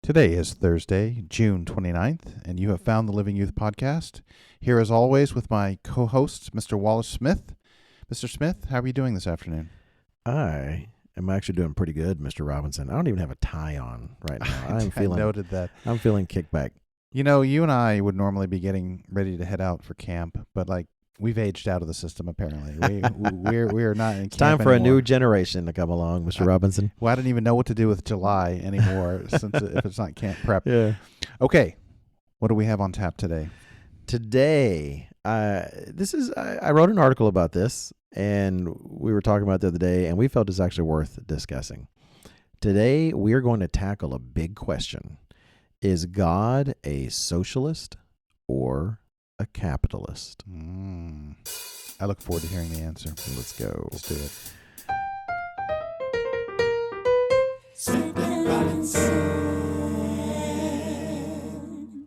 Today is Thursday, June 29th, and you have found the Living Youth Podcast. Here, as always, with my co-host, Mr. Wallace Smith. Mr. Smith, how are you doing this afternoon? I am actually doing pretty good, Mr. Robinson. I don't even have a tie on right now. I noted that. I'm feeling kickback. You know, you and I would normally be getting ready to head out for camp, but we've aged out of the system. Apparently, we're not in camp. It's time for anymore. a new generation to come along, Mr. Robinson. Well, I didn't even know what to do with July anymore since if it's not camp prep. Yeah. Okay, what do we have on tap today? Today, I wrote an article about this, and we were talking about it the other day, and we felt it's actually worth discussing. Today, we are going to tackle a big question. Is God a socialist or a capitalist? I look forward to hearing the answer. Let's go. Let's do it.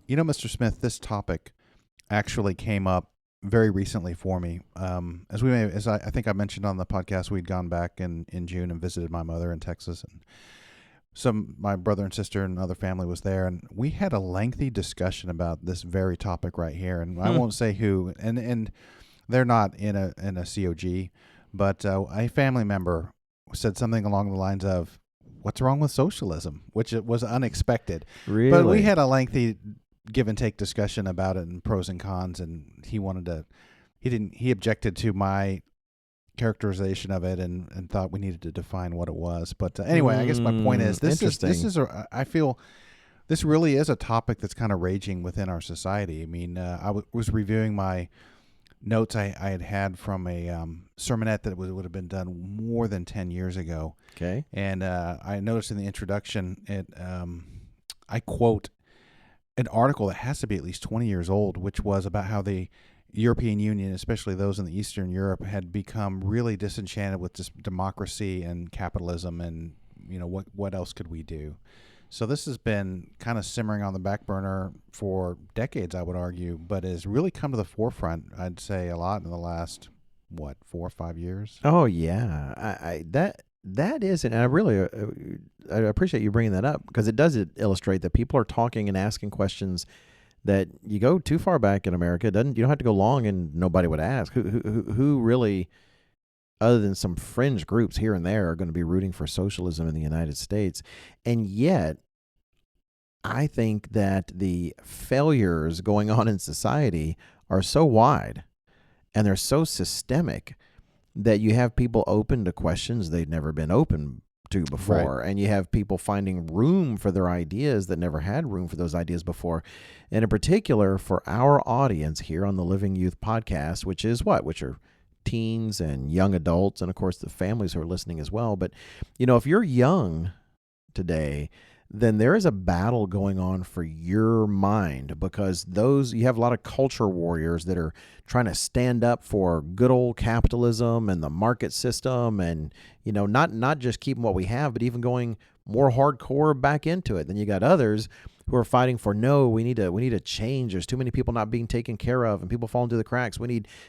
You know, Mr. Smith, this topic actually came up very recently for me. As I think I mentioned on the podcast, we'd gone back in June and visited my mother in Texas, and my brother and sister and other family was there, and we had a lengthy discussion about this very topic right here. And I won't say who, and they're not in a COG, but a family member said something along the lines of, "What's wrong with socialism?" Which it was unexpected. Really? But we had a lengthy give and take discussion about it and pros and cons, and he objected to my characterization of it and thought we needed to define what it was. But anyway, I guess my point is I feel this really is a topic that's kind of raging within our society. I mean, I was reviewing my notes I had from a sermonette that would have been done more than 10 years ago. Okay. And I noticed in the introduction, I quote an article that has to be at least 20 years old, which was about how the European Union, especially those in the Eastern Europe, had become really disenchanted with this democracy and capitalism, and what else could we do? So this has been kind of simmering on the back burner for decades, I would argue, but has really come to the forefront, I'd say, a lot in the last 4 or 5 years. Oh yeah, that is, and I really I appreciate you bringing that up, because it does illustrate that people are talking and asking questions that you go too far back in America, you don't have to go long and nobody would ask. Who really, other than some fringe groups here and there, are going to be rooting for socialism in the United States? And yet, I think that the failures going on in society are so wide and they're so systemic that you have people open to questions they've never been open to before. Right. And you have people finding room for their ideas that never had room for those ideas before. And in particular, for our audience here on the Living Youth Podcast, which are teens and young adults, and of course the families who are listening as well. But, if you're young today, then there is a battle going on for your mind, because you have a lot of culture warriors that are trying to stand up for good old capitalism and the market system, and not just keeping what we have, but even going more hardcore back into it. Then you got others who are fighting for, no, we need to change. There's too many people not being taken care of, and people falling through the cracks. We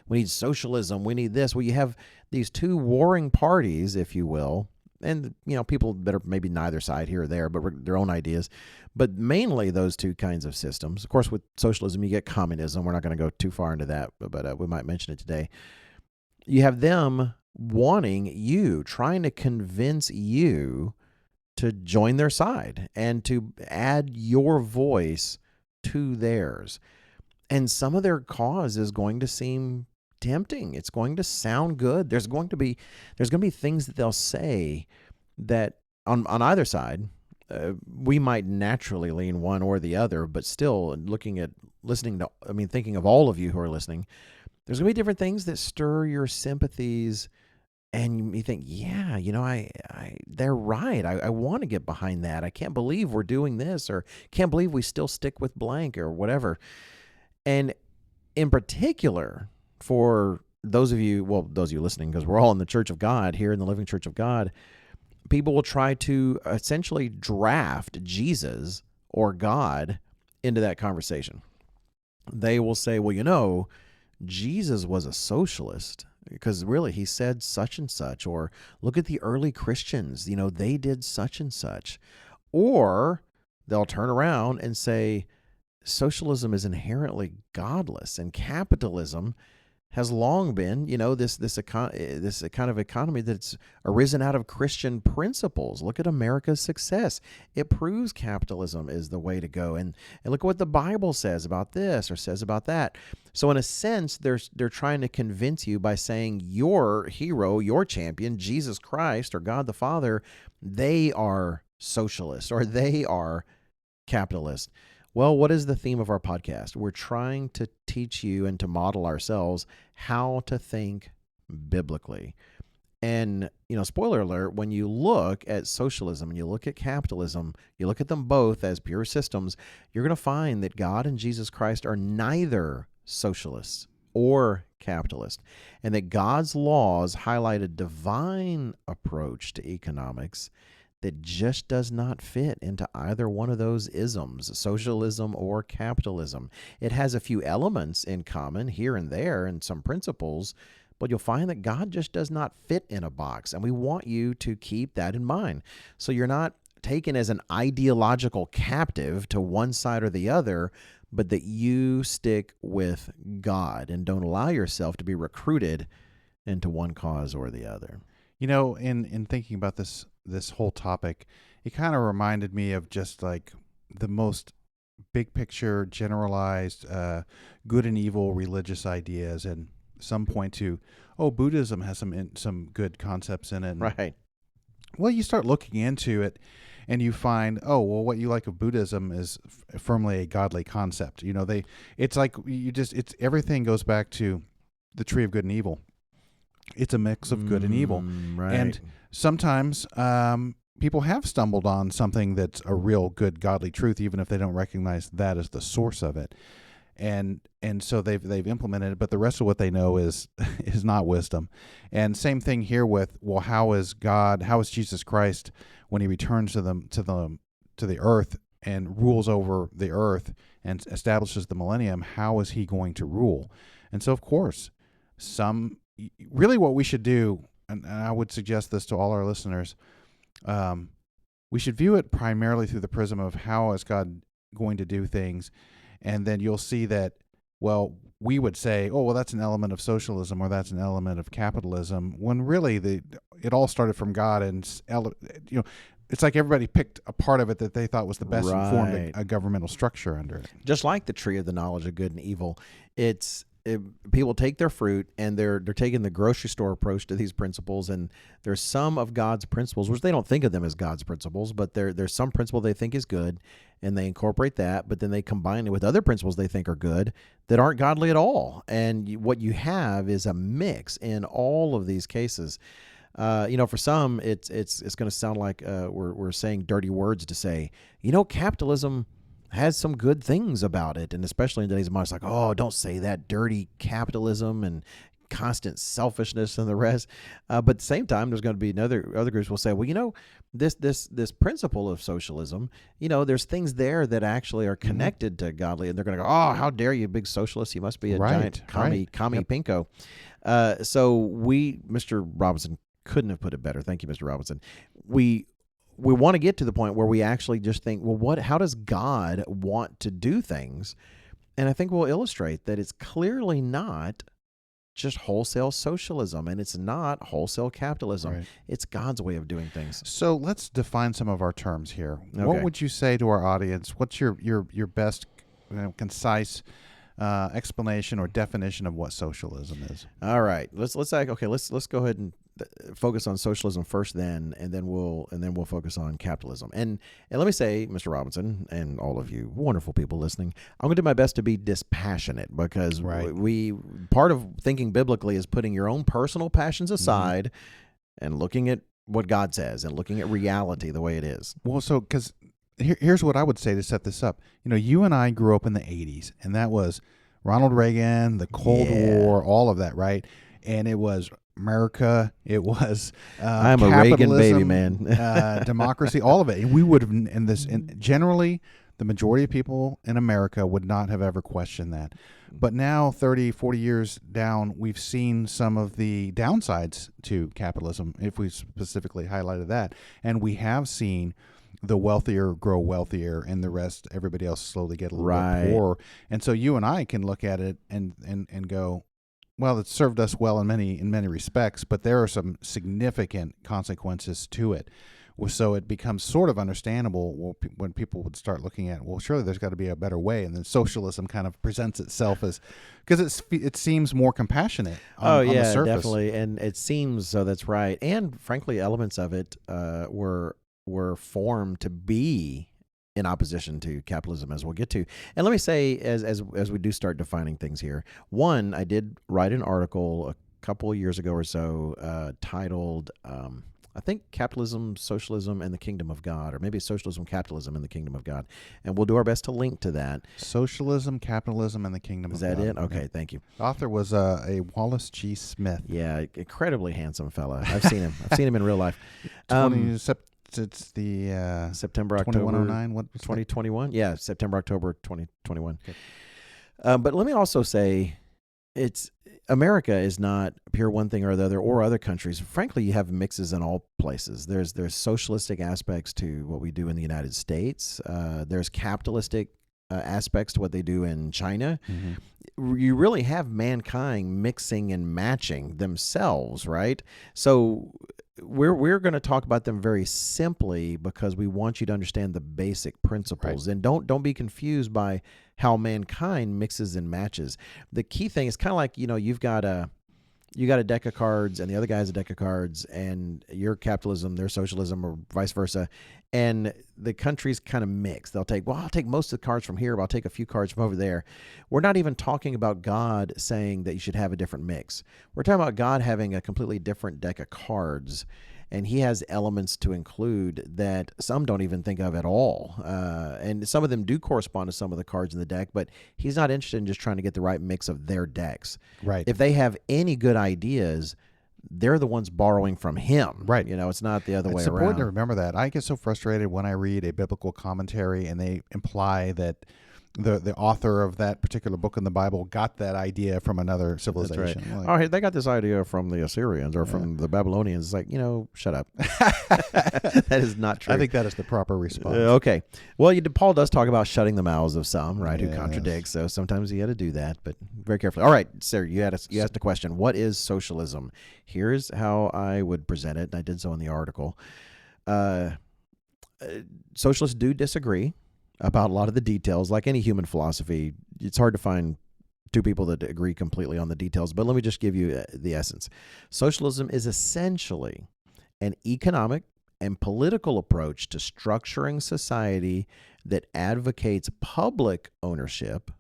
need socialism. We need this. Well, you have these two warring parties, if you will. And, people that are maybe neither side here or there, but their own ideas. But mainly those two kinds of systems. Of course, with socialism, you get communism. We're not going to go too far into that, but we might mention it today. You have them trying to convince you to join their side and to add your voice to theirs. And some of their cause is going to seem tempting. It's going to sound good. There's going to be things that they'll say that on either side, we might naturally lean one or the other, but still thinking of all of you who are listening, there's going to be different things that stir your sympathies, and you think, yeah, they're right. I want to get behind that. I can't believe we're doing this, or can't believe we still stick with blank or whatever. And in particular, for those of you listening, because we're all in the Church of God here in the Living Church of God, people will try to essentially draft Jesus or God into that conversation. They will say, well, Jesus was a socialist because really he said such and such, or look at the early Christians, they did such and such. Or they'll turn around and say socialism is inherently godless, and capitalism has long been, this kind of economy that's arisen out of Christian principles. Look at America's success; it proves capitalism is the way to go. And look at what the Bible says about this or says about that. So, in a sense, they're trying to convince you by saying your hero, your champion, Jesus Christ or God the Father, they are socialists or they are capitalist. Well, what is the theme of our podcast? We're trying to teach you and to model ourselves how to think biblically. And, spoiler alert, when you look at socialism and you look at capitalism, you look at them both as pure systems, you're going to find that God and Jesus Christ are neither socialists or capitalist, and that God's laws highlight a divine approach to economics that just does not fit into either one of those isms, socialism or capitalism. It has a few elements in common here and there and some principles, but you'll find that God just does not fit in a box, and we want you to keep that in mind. So you're not taken as an ideological captive to one side or the other, but that you stick with God and don't allow yourself to be recruited into one cause or the other. In thinking about this whole topic, it kind of reminded me of just like the most big picture, generalized, good and evil religious ideas, and some point to, Buddhism has some good concepts in it. Right. Well, you start looking into it, and you find, what you like of Buddhism is firmly a godly concept. Everything goes back to the tree of good and evil. It's a mix of good and evil. Right. And sometimes people have stumbled on something that's a real good godly truth, even if they don't recognize that as the source of it. And so they've implemented it, but the rest of what they know is not wisdom. And same thing here with, how is Jesus Christ when he returns to the earth and rules over the earth and establishes the millennium, how is he going to rule? And so, of course, really what we should do, and I would suggest this to all our listeners, we should view it primarily through the prism of how is God going to do things. And then you'll see that, we would say, that's an element of socialism or that's an element of capitalism, when really it all started from God. And, it's like everybody picked a part of it that they thought was the best and formed a governmental structure under it. Just like the tree of the knowledge of good and evil, people take their fruit, and they're taking the grocery store approach to these principles, and there's some of God's principles which they don't think of them as God's principles, but there's some principle they think is good, and they incorporate that, but then they combine it with other principles they think are good that aren't godly at all. And what you have is a mix in all of these cases. For some, it's going to sound like we're saying dirty words to say, capitalism has some good things about it, and especially in today's mind, it's like, don't say that, dirty capitalism and constant selfishness and the rest. But at the same time, there's going to be other groups will say, this principle of socialism, there's things there that actually are connected to godly, and they're going to go, how dare you, big socialist? You must be a giant commie pinko. So Mr. Robinson couldn't have put it better. Thank you, Mr. Robinson. We want to get to the point where we actually just think, how does God want to do things? And I think we'll illustrate that it's clearly not just wholesale socialism, and it's not wholesale capitalism. Right. It's God's way of doing things. So let's define some of our terms here. Okay. What would you say to our audience? What's your best concise explanation or definition of what socialism is? All right. Let's go ahead and focus on socialism first, and then we'll focus on capitalism. And let me say, Mr. Robinson, and all of you wonderful people listening, I'm going to do my best to be dispassionate, because we part of thinking biblically is putting your own personal passions aside and looking at what God says and looking at reality the way it is. Well, so because here's what I would say to set this up. You and I grew up in the 80s, and that was Ronald Reagan, the Cold War, all of that, right? And it was America, it was I'm a Reagan baby, man. Democracy, all of it. And we would have, and generally, the majority of people in America would not have ever questioned that. But now, 30, 40 years down, we've seen some of the downsides to capitalism, if we specifically highlighted that. And we have seen the wealthier grow wealthier, and the rest, everybody else, slowly get a little Right. bit poorer. And so you and I can look at it and go, well, it served us well in many respects, but there are some significant consequences to it. So it becomes sort of understandable when people would start looking at, well, surely there's got to be a better way, and then socialism kind of presents itself as, because it seems more compassionate on the surface. Definitely, and it seems so. That's right, and frankly, elements of it were formed to be in opposition to capitalism, as we'll get to. And let me say, as we do start defining things here, one, I did write an article a couple of years ago or so titled. I think Capitalism, Socialism, and the Kingdom of God, or maybe Socialism, Capitalism, and the Kingdom of God. And we'll do our best to link to that. Socialism, Capitalism, and the Kingdom of God. Is that it? Okay, thank you. The author was a Wallace G. Smith. Yeah, incredibly handsome fella. I've seen him. I've seen him in real life. It's the September, October 2109. What 2021? Yeah, September, October 2021. Okay. But let me also say, America is not pure one thing or the other, or other countries. Frankly, you have mixes in all places. There's socialistic aspects to what we do in the United States. There's capitalistic aspects to what they do in China. Mm-hmm. You really have mankind mixing and matching themselves, right? So we're going to talk about them very simply because we want you to understand the basic principles, right. And don't be confused by how mankind mixes and matches. The key thing is kind of like, you've got a deck of cards and the other guy has a deck of cards, and your capitalism, their socialism, or vice versa, and the countries kind of mix. They'll take, I'll take most of the cards from here, but I'll take a few cards from over there. We're not even talking about God saying that you should have a different mix. We're talking about God having a completely different deck of cards, and he has elements to include that some don't even think of at all. And some of them do correspond to some of the cards in the deck, but he's not interested in just trying to get the right mix of their decks. Right. If they have any good ideas, they're the ones borrowing from him. Right. It's not the other way around. It's important to remember that. I get so frustrated when I read a biblical commentary and they imply that the author of that particular book in the Bible got that idea from another civilization. That's right. Hey, they got this idea from the Assyrians or from the Babylonians. It's like, shut up. That is not true. I think that is the proper response. Okay. Well, Paul does talk about shutting the mouths of some, right, who contradict. Yes. So sometimes you had to do that, but very carefully. All right, sir, you asked a question. What is socialism? Here's how I would present it, and I did so in the article. Socialists do disagree about a lot of the details. Like any human philosophy, it's hard to find two people that agree completely on the details, but let me just give you the essence. Socialism is essentially an economic and political approach to structuring society that advocates public ownership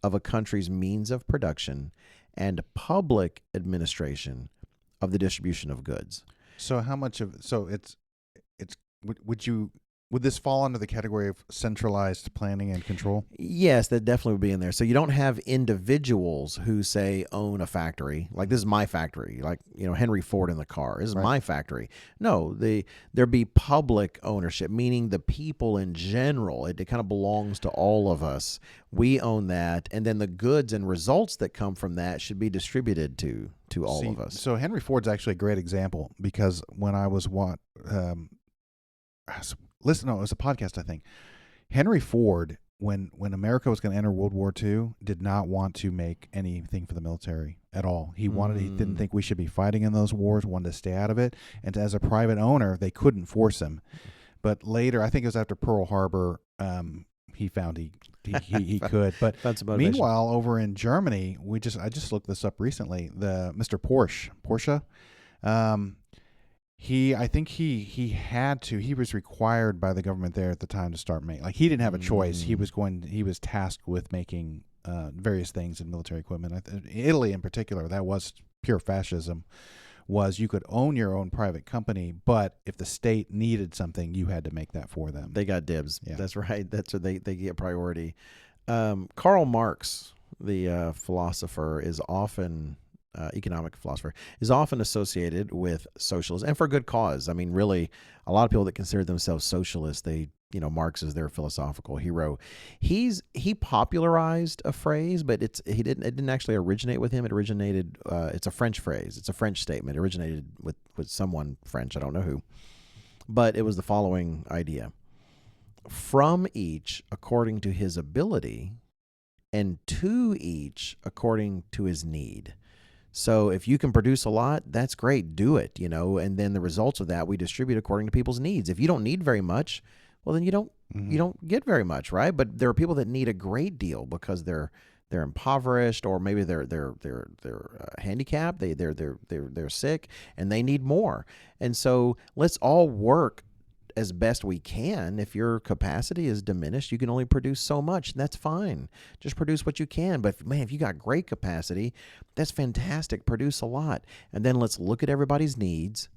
of a country's means of production and public administration of the distribution of goods. So how much of would this fall under the category of centralized planning and control? Yes, that definitely would be in there. So you don't have individuals who say own a factory. Like, this is my factory. Like, Henry Ford in the car. This is my factory. No, there'd be public ownership, meaning the people in general. It kind of belongs to all of us. We own that, and then the goods and results that come from that should be distributed to all of us. So Henry Ford's actually a great example, because when I was it was a podcast, I think. Henry Ford, when America was going to enter World War II, did not want to make anything for the military at all. He didn't think we should be fighting in those wars, wanted to stay out of it. And as a private owner, they couldn't force him. But later, I think it was after Pearl Harbor, he found he could. But meanwhile, over in Germany, I just looked this up recently. The Mr. Porsche. I think he had to. He was required by the government there at the time to start making. Like, he didn't have a choice. He was tasked with making various things in military equipment. Italy, in particular, that was pure fascism. Was you could own your own private company, but if the state needed something, you had to make that for them. They got dibs. Yeah. That's right. That's what they get priority. Karl Marx, the philosopher, is often. Economic philosopher, is often associated with socialism, and for good cause. I mean, really, a lot of people that consider themselves socialists, Marx is their philosophical hero. He popularized a phrase, but it didn't actually originate with him. It originated. It's a French phrase. It's a French statement. It originated with someone French. I don't know who, but it was the following idea: from each according to his ability, and to each according to his need. So if you can produce a lot, that's great. Do it, and then the results of that we distribute according to people's needs. If you don't need very much, well, then you don't get very much, right? But there are people that need a great deal because they're impoverished, or maybe they're handicapped. They're sick, and they need more. And so let's all work as best we can. If your capacity is diminished, you can only produce so much. That's fine. Just produce what you can. But man, if you got great capacity, that's fantastic. Produce a lot. And then let's look at everybody's needs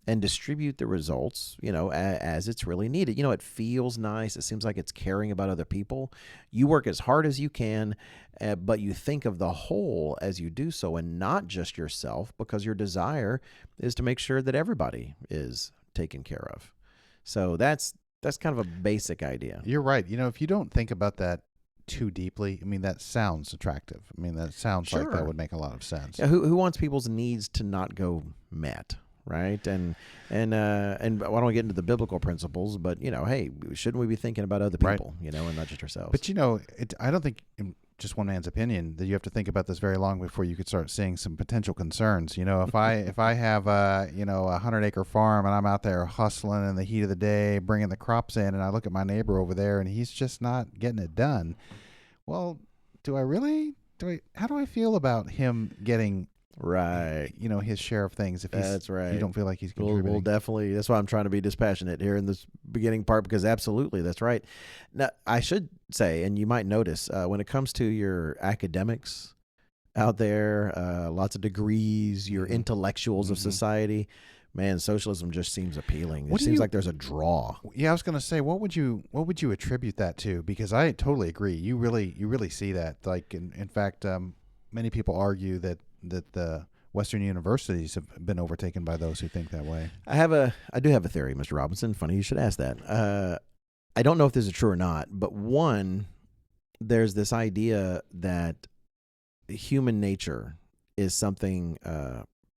and distribute the results, as it's really needed. It feels nice. It seems like it's caring about other people. You work as hard as you can, but you think of the whole as you do so, and not just yourself, because your desire is to make sure that everybody is taken care of. So that's kind of a basic idea. You're right. If you don't think about that too deeply, that sounds attractive. That sounds like that would make a lot of sense. Yeah, who wants people's needs to not go met, right? And I don't want to get into the biblical principles, but hey, shouldn't we be thinking about other people, right. And not just ourselves? But I don't think, just one man's opinion, that you have to think about this very long before you could start seeing some potential concerns. If I have a 100-acre farm and I'm out there hustling in the heat of the day, bringing the crops in, and I look at my neighbor over there and he's just not getting it done. Well, how do I feel about him getting right, his share of things if that's right. you don't feel like he's contributing? We'll definitely. That's why I'm trying to be dispassionate here in this beginning part, because absolutely, that's right. Now, I should say, and you might notice, when it comes to your academics out there, lots of degrees, your intellectuals of society, man, socialism just seems appealing. It seems like there's a draw. Yeah, I was going to say, what would you attribute that to? Because I totally agree. You really see that. Like, in fact, many people argue that the Western universities have been overtaken by those who think that way. I do have a theory, Mr. Robinson. Funny you should ask that. I don't know if this is true or not, but one, there's this idea that human nature is something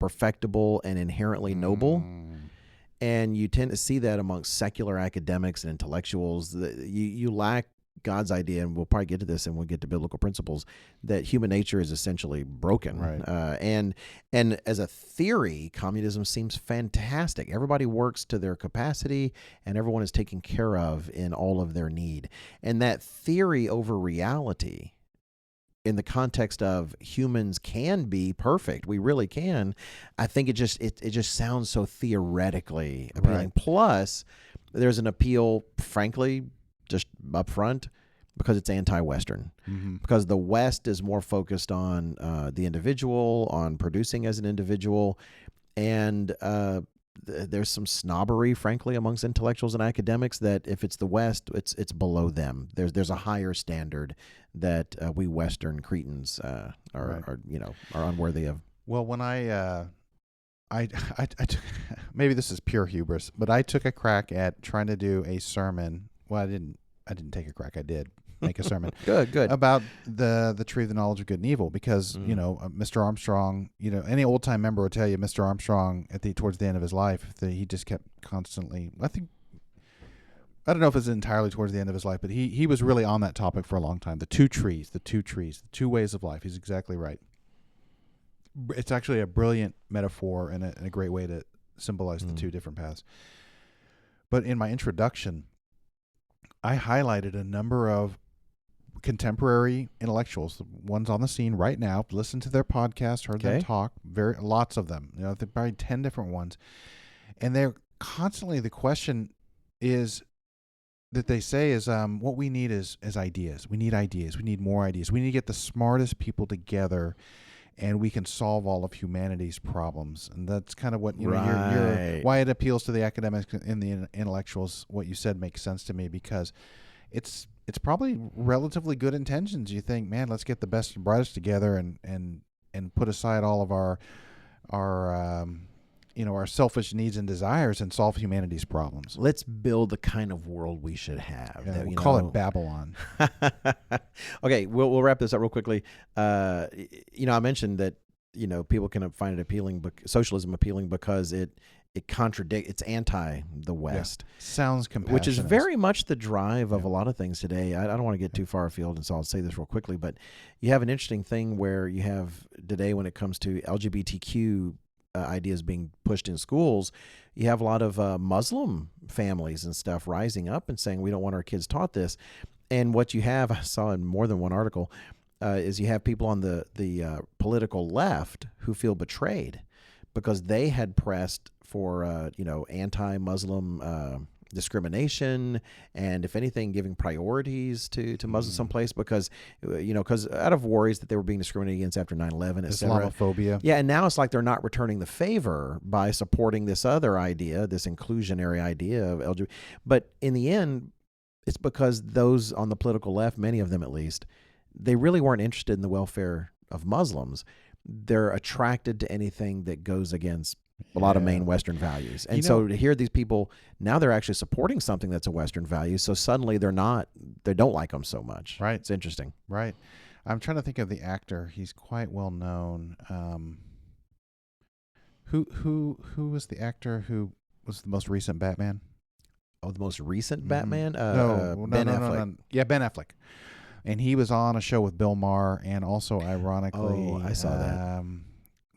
perfectible and inherently noble. And you tend to see that amongst secular academics and intellectuals. You lack God's idea, and we'll probably get to this and we'll get to biblical principles, that human nature is essentially broken. Right. And as a theory, communism seems fantastic. Everybody works to their capacity and everyone is taken care of in all of their need. And that theory over reality, in the context of humans can be perfect, we really can, I think it just sounds so theoretically appealing. Right. Plus, there's an appeal, frankly, just up front, because it's anti-Western. Because the West is more focused on the individual, on producing as an individual, and there's some snobbery, frankly, amongst intellectuals and academics, that if it's the West, it's below them. There's a higher standard that we Western cretins are unworthy of. Well, when I took, maybe this is pure hubris, but I took a crack at trying to do a sermon. Well, I didn't take a crack. I did make a sermon. Good. About the tree of the knowledge of good and evil, because Mr. Armstrong, any old time member will tell you, Mr. Armstrong towards the end of his life, that he just kept constantly. I don't know if it's entirely towards the end of his life, but he was really on that topic for a long time. The two two ways of life. He's exactly right. It's actually a brilliant metaphor and a great way to symbolize the two different paths. But in my introduction, I highlighted a number of contemporary intellectuals, the ones on the scene right now. Listened to their podcast, heard them talk, lots of them. Probably 10 different ones, and they're constantly, the question is that they say is, what we need is ideas. We need ideas. We need more ideas. We need to get the smartest people together, and we can solve all of humanity's problems. And that's kind of what why it appeals to the academics and the intellectuals. What you said makes sense to me, because it's probably relatively good intentions. You think, man, let's get the best and brightest together and put aside all of our selfish needs and desires and solve humanity's problems. Let's build the kind of world we should have. Yeah, we'll call it Babylon. Okay, we'll wrap this up real quickly. I mentioned that people can find it appealing, socialism appealing, because it it's anti the West. Sounds compassionate. Which is very much the drive of a lot of things today. I don't want to get too far afield, and so I'll say this real quickly, but you have an interesting thing where you have today when it comes to LGBTQ ideas being pushed in schools, you have a lot of Muslim families and stuff rising up and saying, we don't want our kids taught this. And what you have, I saw in more than one article, is you have people on the political left who feel betrayed because they had pressed for anti-Muslim discrimination, and if anything, giving priorities to Muslims someplace because out of worries that they were being discriminated against after 9/11, et cetera. Islamophobia. Yeah, and now it's like they're not returning the favor by supporting this other idea, this inclusionary idea of LGBT. But in the end, it's because those on the political left, many of them at least, they really weren't interested in the welfare of Muslims. They're attracted to anything that goes against a lot of main Western values. And so to hear these people, now they're actually supporting something that's a Western value. So suddenly they don't like them so much. Right. It's interesting. Right. I'm trying to think of the actor. He's quite well known. Who was the actor who was the most recent Batman? Oh, the most recent Batman? Ben Affleck. No. Yeah, Ben Affleck. And he was on a show with Bill Maher, and also ironically, I saw that.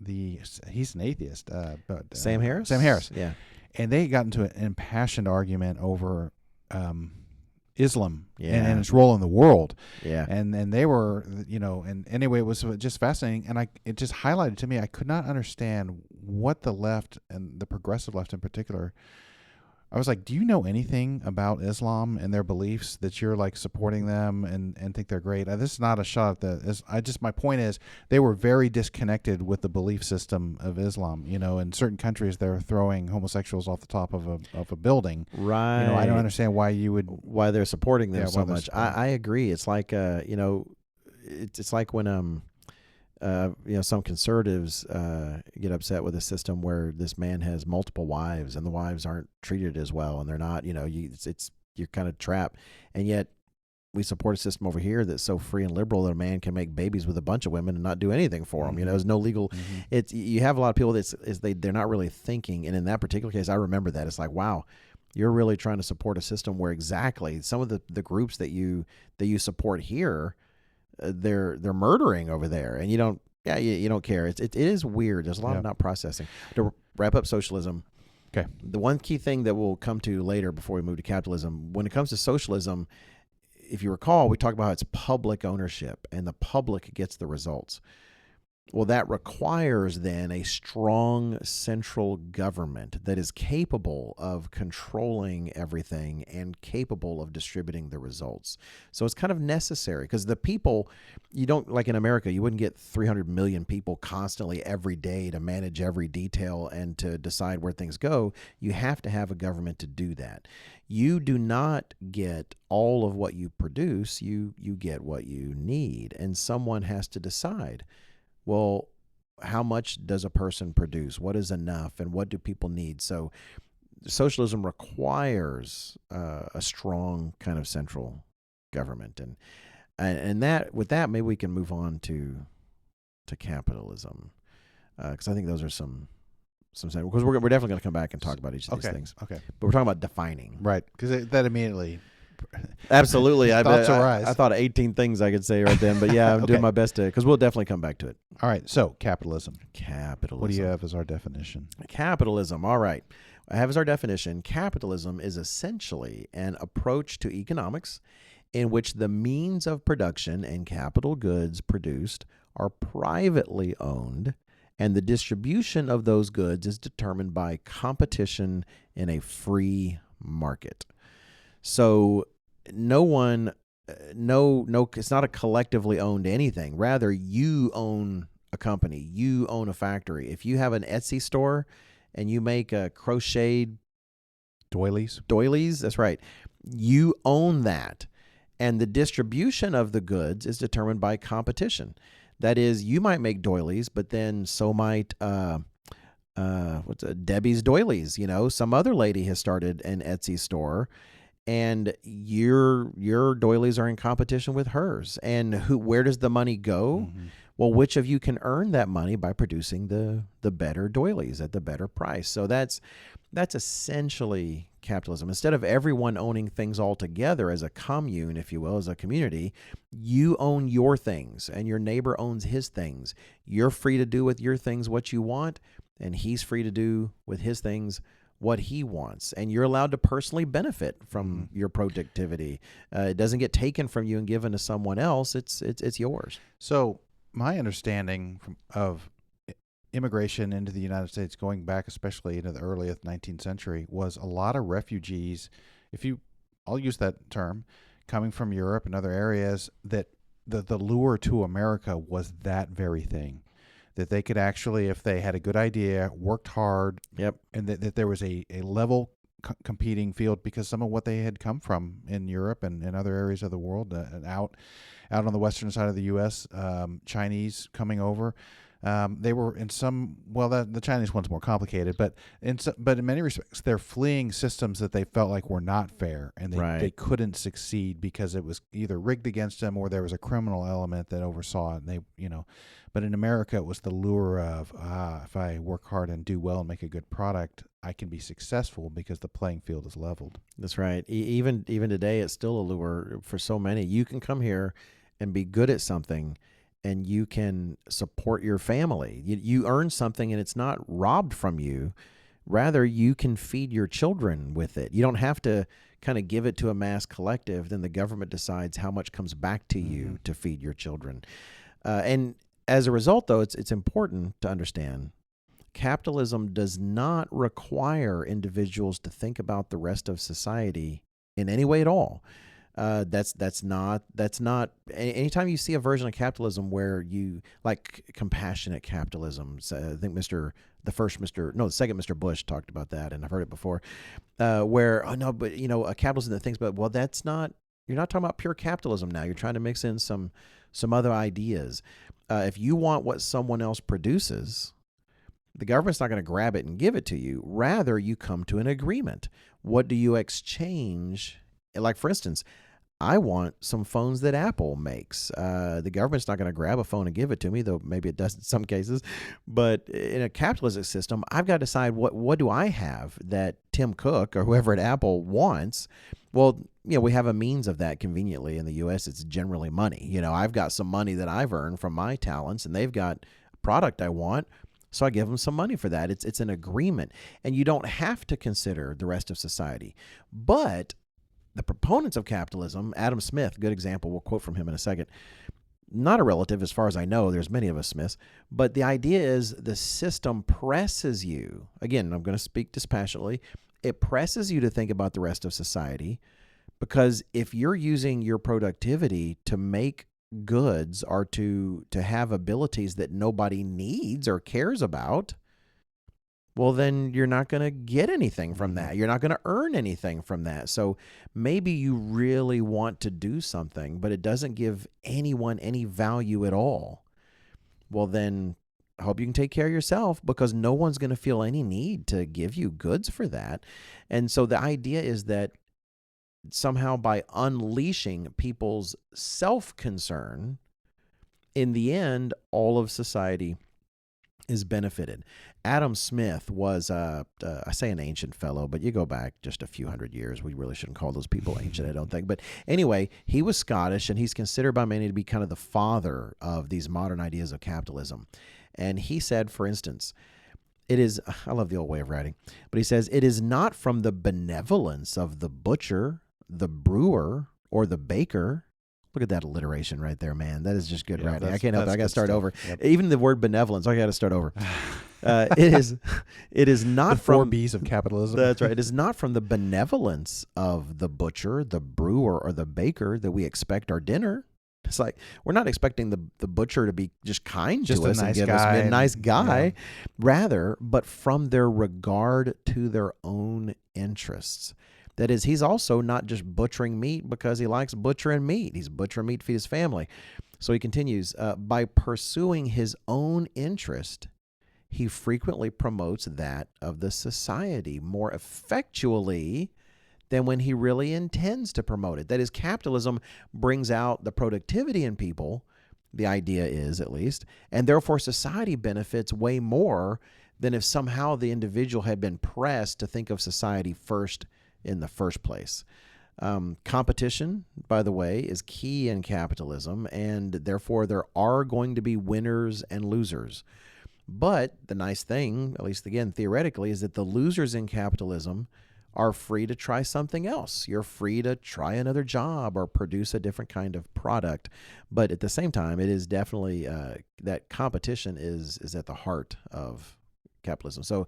He's an atheist. But Sam Harris? Sam Harris. Yeah. And they got into an impassioned argument over Islam and its role in the world. Yeah. And they were, and anyway, it was just fascinating. And it just highlighted to me, I could not understand what the left and the progressive left in particular, I was like, do you know anything about Islam and their beliefs that you're like supporting them and think they're great? This is not a shot at that. My point is they were very disconnected with the belief system of Islam. In certain countries, they're throwing homosexuals off the top of a building. Right. I don't understand why they're supporting them so much. supporting. I agree. It's like, it's like when, some conservatives get upset with a system where this man has multiple wives and the wives aren't treated as well, and they're not. You're kind of trapped, and yet we support a system over here that's so free and liberal that a man can make babies with a bunch of women and not do anything for them. There's no legal. You have a lot of people they're not really thinking, and in that particular case, I remember that it's like, wow. You're really trying to support a system where exactly some of the groups that you support here, they're murdering over there, and you don't care. It is weird. There's a lot of not processing. To wrap up socialism, okay. The one key thing that we'll come to later before we move to capitalism, when it comes to socialism, if you recall, we talked about how it's public ownership and the public gets the results. Well, that requires then a strong central government that is capable of controlling everything and capable of distributing the results. So it's kind of necessary because the people, you don't, like in America, you wouldn't get 300 million people constantly every day to manage every detail and to decide where things go. You have to have a government to do that. You do not get all of what you produce. You get what you need, and someone has to decide. Well, how much does a person produce? What is enough, and what do people need? So socialism requires a strong kind of central government, and that with that, maybe we can move on to capitalism, because I think those are some because we're definitely going to come back and talk about each of these things. Okay, but we're talking about defining, right? Because that immediately. Absolutely. Thoughts arise. I thought of 18 things I could say right then, but yeah, I'm doing my best to, because we'll definitely come back to it. All right. So capitalism. Capitalism. What do you have as our definition? Capitalism. All right. I have as our definition, capitalism is essentially an approach to economics in which the means of production and capital goods produced are privately owned, and the distribution of those goods is determined by competition in a free market. So it's not a collectively owned anything. Rather, you own a company. You own a factory. If you have an Etsy store and you make a crocheted doilies, that's right. You own that. And the distribution of the goods is determined by competition. That is, you might make doilies, but then so might Debbie's Doilies. Some other lady has started an Etsy store, and your doilies are in competition with hers. And where does the money go? Well, which of you can earn that money by producing the better doilies at the better price? So that's essentially capitalism. Instead of everyone owning things all together as a commune, if you will, as a community, you own your things and your neighbor owns his things. You're free to do with your things what you want, and he's free to do with his things what he wants. And you're allowed to personally benefit from your productivity. It doesn't get taken from you and given to someone else. It's yours. So my understanding of immigration into the United States, going back especially into the earliest 19th century, was a lot of refugees, I'll use that term, coming from Europe and other areas, that the lure to America was that very thing. That they could actually, if they had a good idea, worked hard, and that there was a level competing field, because some of what they had come from in Europe and other areas of the world, and out on the western side of the U.S., Chinese coming over, they were in some, the Chinese one's more complicated, but in many respects, they're fleeing systems that they felt like were not fair, and they couldn't succeed because it was either rigged against them or there was a criminal element that oversaw it. And but in America, it was the lure of, if I work hard and do well and make a good product, I can be successful because the playing field is leveled. That's right. Even today, it's still a lure for so many. You can come here and be good at something, and you can support your family. You earn something, and it's not robbed from you. Rather, you can feed your children with it. You don't have to kind of give it to a mass collective. Then the government decides how much comes back to you to feed your children. And as a result, though, it's important to understand capitalism does not require individuals to think about the rest of society in any way at all. That's not. Anytime you see a version of capitalism where you like compassionate capitalism, so I think the second Mr. Bush talked about that, and I've heard it before. Where a capitalism that thinks, but that's not. You're not talking about pure capitalism now. You're trying to mix in some other ideas. If you want what someone else produces, the government's not going to grab it and give it to you. Rather, you come to an agreement. What do you exchange? Like, for instance, I want some phones that Apple makes. The government's not going to grab a phone and give it to me, though maybe it does in some cases. But in a capitalistic system, I've got to decide what do I have that Tim Cook or whoever at Apple wants. Well, we have a means of that conveniently in the U.S. It's generally money. I've got some money that I've earned from my talents, and they've got a product I want, so I give them some money for that. It's an agreement, and you don't have to consider the rest of society. But the proponents of capitalism, Adam Smith, good example, we'll quote from him in a second, not a relative as far as I know, there's many of us Smiths, but the idea is the system presses you, again, I'm going to speak dispassionately, it presses you to think about the rest of society, because if you're using your productivity to make goods or to have abilities that nobody needs or cares about, well, then you're not going to get anything from that. You're not going to earn anything from that. So maybe you really want to do something, but it doesn't give anyone any value at all. Well, then I hope you can take care of yourself, because no one's going to feel any need to give you goods for that. And so the idea is that somehow by unleashing people's self-concern, in the end, all of society is benefited. Adam Smith was, I say an ancient fellow, but you go back just a few hundred years. We really shouldn't call those people ancient, I don't think. But anyway, he was Scottish, and he's considered by many to be kind of the father of these modern ideas of capitalism. And he said, for instance, I love the old way of writing, but he says, it is not from the benevolence of the butcher, the brewer, or the baker. Look at that alliteration right there, man. That is just good writing. I can't help it. I got to start over. Yep. Even the word benevolence, I got to start over. It is not the from 4 B's of capitalism. That's right. It is not from the benevolence of the butcher, the brewer, or the baker that we expect our dinner. It's like we're not expecting the butcher to be just kind to us and give us a nice guy, rather, but from their regard to their own interests. That is, he's also not just butchering meat because he likes butchering meat. He's butchering meat to feed his family. So he continues, by pursuing his own interest, he frequently promotes that of the society more effectually than when he really intends to promote it. That is, capitalism brings out the productivity in people, the idea is at least, and therefore society benefits way more than if somehow the individual had been pressed to think of society first in the first place. Competition, by the way, is key in capitalism, and therefore there are going to be winners and losers. But the nice thing, at least again theoretically, is that the losers in capitalism are free to try something else. You're free to try another job or produce a different kind of product. But at the same time, it is definitely that competition is at the heart of capitalism. So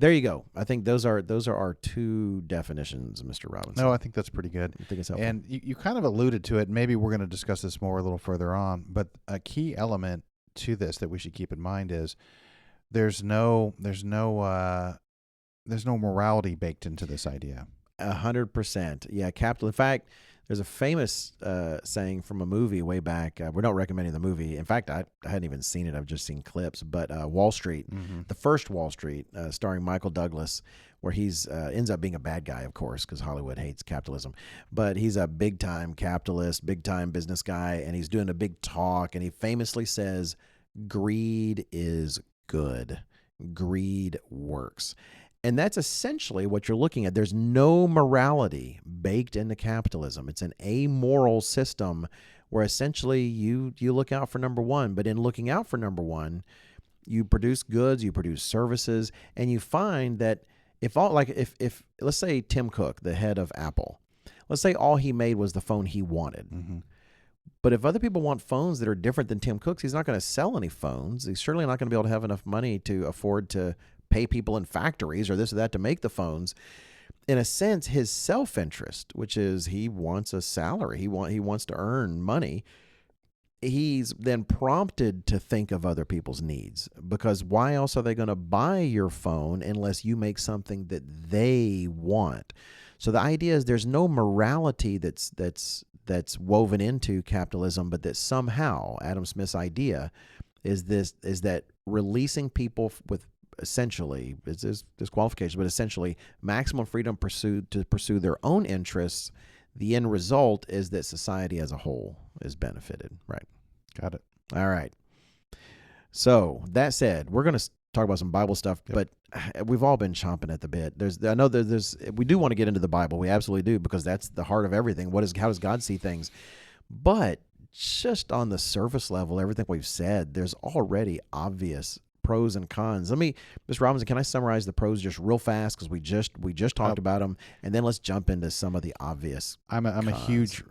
there you go. I think those are our two definitions, Mr. Robinson. No, I think that's pretty good. I think it's helpful. And you kind of alluded to it. Maybe we're going to discuss this more a little further on. But a key element to this that we should keep in mind is there's no morality baked into this idea. 100%. Yeah, capital. In fact, there's a famous saying from a movie way back. We're not recommending the movie. In fact, I hadn't even seen it. I've just seen clips. But Wall Street, the first Wall Street, starring Michael Douglas, where he's ends up being a bad guy, of course, because Hollywood hates capitalism. But he's a big-time capitalist, big-time business guy, and he's doing a big talk, and he famously says, "Greed is good. Greed works." And that's essentially what you're looking at. There's no morality baked into capitalism. It's an amoral system where essentially you look out for number one. But in looking out for number one, you produce goods, you produce services, and you find that if let's say Tim Cook, the head of Apple, let's say all he made was the phone he wanted. Mm-hmm. But if other people want phones that are different than Tim Cook's, he's not going to sell any phones. He's certainly not going to be able to have enough money to afford to pay people in factories or this or that to make the phones. In a sense, his self-interest, which is he wants a salary, he wants to earn money, he's then prompted to think of other people's needs, because why else are they going to buy your phone unless you make something that they want? So the idea is there's no morality that's woven into capitalism, but that somehow Adam Smith's idea is that releasing people with essentially, it's disqualification, but essentially maximum freedom to pursue their own interests. The end result is that society as a whole is benefited. Right. Got it. All right. So that said, we're going to talk about some Bible stuff, but we've all been chomping at the bit. We do want to get into the Bible. We absolutely do, because that's the heart of everything. How does God see things? But just on the surface level, everything we've said, there's already obvious pros and cons. Mr. Robinson, can I summarize the pros just real fast, because we just talked about them, and then let's jump into some of the obvious. I'm a huge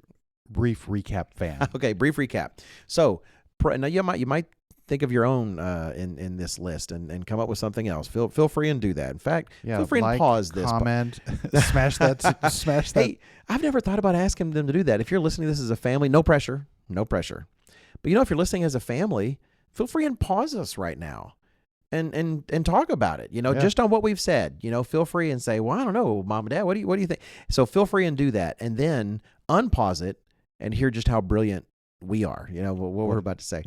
brief recap fan. Okay, brief recap. So now you might think of your own in this list and come up with something else. Feel free and do that. In fact, feel free and pause this. Comment, smash that. Hey, I've never thought about asking them to do that. If you're listening to this as a family, no pressure. But if you're listening as a family, feel free and pause us right now. And talk about it, just on what we've said, feel free and say, well, I don't know, Mom and Dad, what do you think? So feel free and do that, and then unpause it and hear just how brilliant we are, what we're about to say.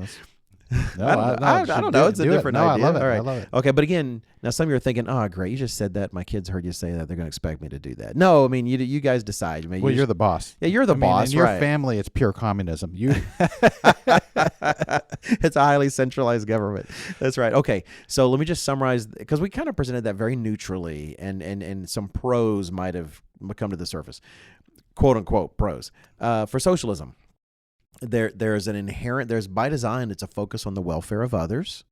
I don't know. It's a different idea. I love it. All right. I love it. Okay, but again, now some of you are thinking, oh, great, you just said that. My kids heard you say that. They're going to expect me to do that. No, I mean, you guys decide. You're the boss. Yeah, you're the boss. In your right. family, it's pure communism. It's a highly centralized government. That's right. Okay, so let me just summarize, because we kind of presented that very neutrally, and some pros might have come to the surface, quote unquote pros for socialism. There's by design, it's a focus on the welfare of others.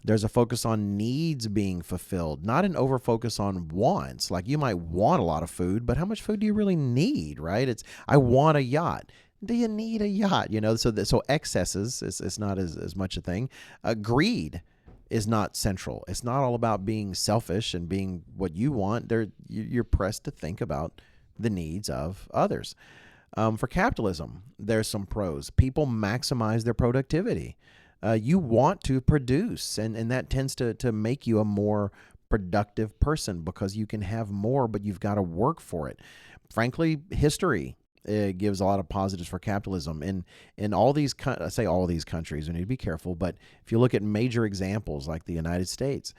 There's a focus on needs being fulfilled, not an over focus on wants. Like, you might want a lot of food, but how much food do you really need, right? I want a yacht. Do you need a yacht? So excesses is not as much a thing. Greed is not central. It's not all about being selfish and being what you want. You're pressed to think about the needs of others. For capitalism, there's some pros. People maximize their productivity. You want to produce, and that tends to make you a more productive person, because you can have more, but you've got to work for it. Frankly, history gives a lot of positives for capitalism. In all these, I say all these countries, we need to be careful, but if you look at major examples like the United States,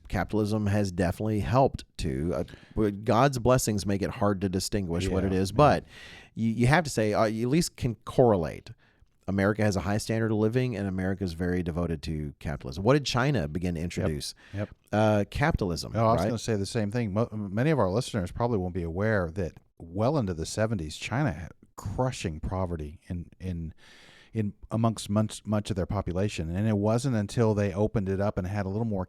capitalism has definitely helped to. God's blessings make it hard to distinguish what it is, but you have to say you at least can correlate America has a high standard of living, and America is very devoted to capitalism. What did China begin to introduce? Yep. Capitalism. Oh, I was right? going to say the same thing. Many of our listeners probably won't be aware that well into the 70s, China had crushing poverty in amongst much of their population, and it wasn't until they opened it up and had a little more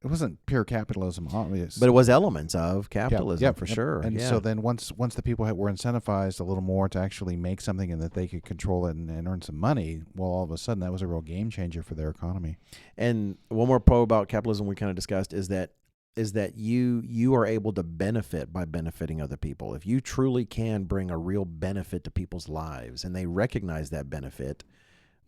It wasn't pure capitalism, obvious, But it was elements of capitalism Yep. for sure. And so then once the people were incentivized a little more to actually make something and that they could control it and earn some money, well, all of a sudden that was a real game changer for their economy. And one more pro about capitalism we kind of discussed is that you are able to benefit by benefiting other people. If you truly can bring a real benefit to people's lives and they recognize that benefit,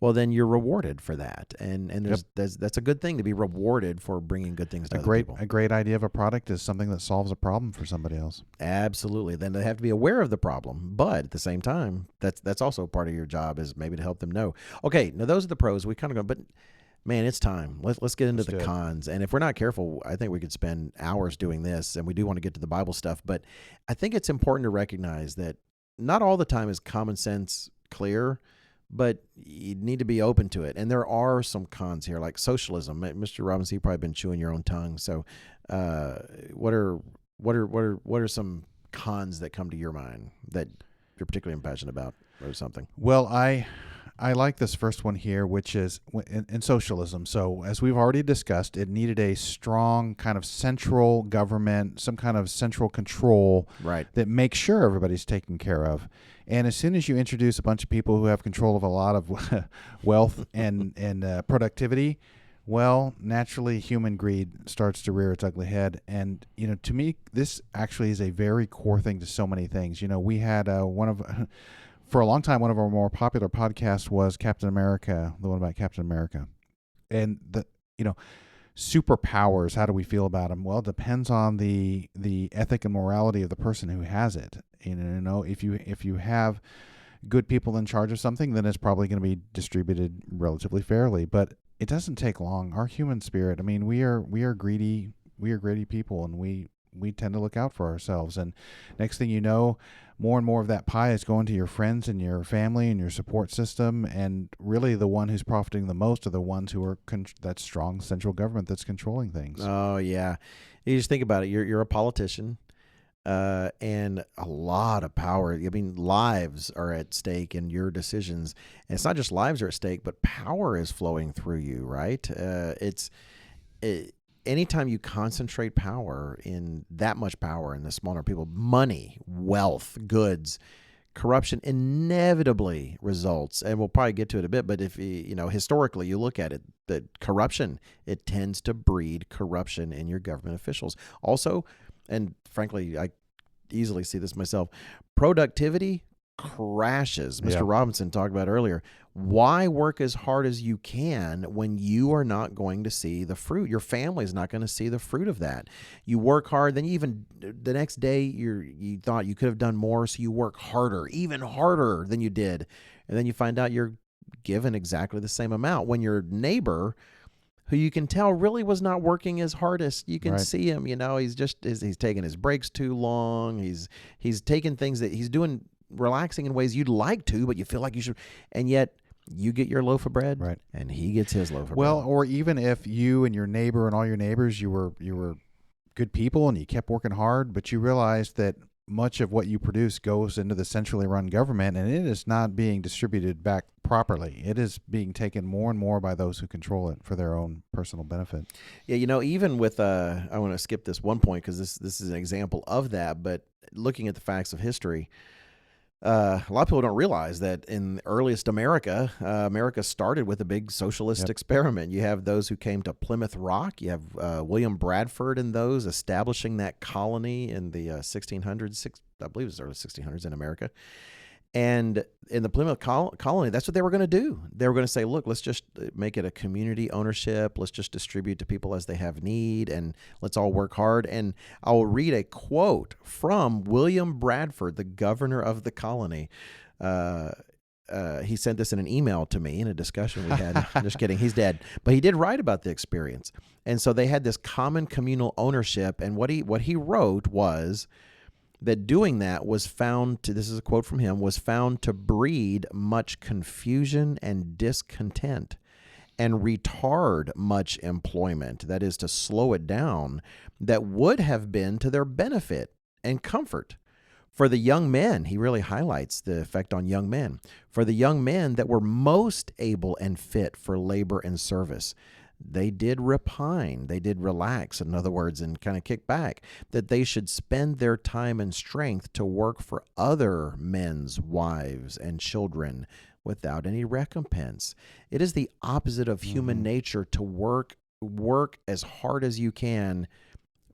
well, then you're rewarded for that, and that's a good thing to be rewarded for bringing good things to other people. A great idea of a product is something that solves a problem for somebody else. Absolutely. Then they have to be aware of the problem, but at the same time, that's also part of your job is maybe to help them know. Okay, now those are the pros. We kind of go, but man, it's time. Let's get into the cons. And if we're not careful, I think we could spend hours doing this, and we do want to get to the Bible stuff. But I think it's important to recognize that not all the time is common sense clear, but you need to be open to it. And there are some cons here, like socialism. Mr. Robinson, you've probably been chewing your own tongue. So what are some cons that come to your mind that you're particularly passionate about or something? Well, I like this first one here, which is in socialism. So as we've already discussed, it needed a strong kind of central government, some kind of central control that makes sure everybody's taken care of. And as soon as you introduce a bunch of people who have control of a lot of wealth and productivity, well, naturally human greed starts to rear its ugly head. And, to me, this actually is a very core thing to so many things. We had for a long time, one of our more popular podcasts was Captain America, the one about Captain America. And superpowers, how do we feel about them? Well, it depends on the ethic and morality of the person who has it. If you have good people in charge of something, then it's probably going to be distributed relatively fairly. But it doesn't take long. Our human spirit, we are greedy. We are greedy people, and we tend to look out for ourselves. And next thing you know, more and more of that pie is going to your friends and your family and your support system. And really the one who's profiting the most are the ones who are that strong central government that's controlling things. Oh, yeah. You just think about it. You're a politician, and a lot of power. Lives are at stake in your decisions. And it's not just lives are at stake, but power is flowing through you, right? Anytime you concentrate power in that much power in the smaller people, money, wealth, goods, corruption inevitably results. And we'll probably get to it a bit, but if historically you look at it, that corruption, it tends to breed corruption in your government officials. Also, and frankly, I easily see this myself, productivity crashes. Mr. Robinson talked about earlier. Why work as hard as you can when you are not going to see the fruit? Your family is not going to see the fruit of that. You work hard, then even the next day you thought you could have done more, so you work harder, even harder than you did. And then you find out you're given exactly the same amount when your neighbor, who you can tell really was not working his hardest. You can see him, he's taking his breaks too long. He's taking things that he's doing relaxing in ways you'd like to, but you feel like you should, and yet you get your loaf of bread, and he gets his loaf of bread. Well, or even if you and your neighbor and all your neighbors, you were good people and you kept working hard, but you realized that much of what you produce goes into the centrally run government, and it is not being distributed back properly. It is being taken more and more by those who control it for their own personal benefit. Yeah, even with I want to skip this one point because this is an example of that, but looking at the facts of history, a lot of people don't realize that in earliest America, America started with a big socialist experiment. You have those who came to Plymouth Rock. You have William Bradford and those establishing that colony in the 1600s, I believe it was early 1600s in America. And in the Plymouth colony, that's what they were going to do. They were going to say, look, let's just make it a community ownership. Let's just distribute to people as they have need, and let's all work hard. And I'll read a quote from William Bradford, the governor of the colony. He sent this in an email to me in a discussion we had. I'm just kidding. He's dead. But he did write about the experience. And so they had this common communal ownership. And what he wrote was, that doing that was found to, this is a quote from him, was found to breed much confusion and discontent and retard much employment, that is, to slow it down, that would have been to their benefit and comfort. For the young men, he really highlights the effect on young men. For the young men that were most able and fit for labor and service, they did repine, they did relax, in other words, and kind of kick back, that they should spend their time and strength to work for other men's wives and children without any recompense. It is the opposite of human nature to work as hard as you can